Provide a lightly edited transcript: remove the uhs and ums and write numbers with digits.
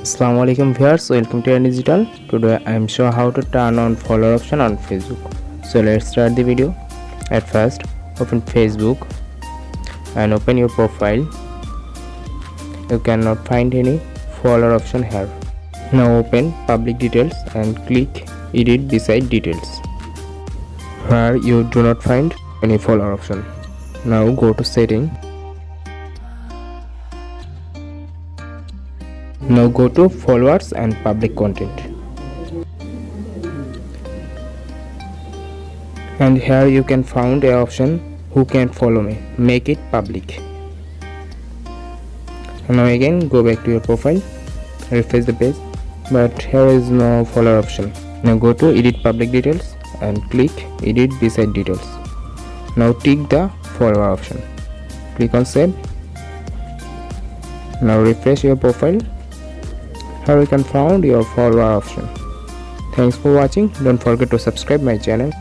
Assalamualaikum viewers, welcome to Digital. Today I am show how to turn on follower option on Facebook. So let's start the video. At first, open Facebook and open your profile. You cannot find any follower option here. Now open public details and click edit beside details. Here you do not find any follower option. Now go to setting. Now go to followers and public content, and here you can find a option who can follow me, make it public. And now again go back to your profile, refresh the page, but here is no follower option. Now go to edit public details and click edit beside details. Now tick the follower option, click on save. Now refresh your profile. Here you can find your follower option. Thanks for watching. Don't forget to subscribe my channel.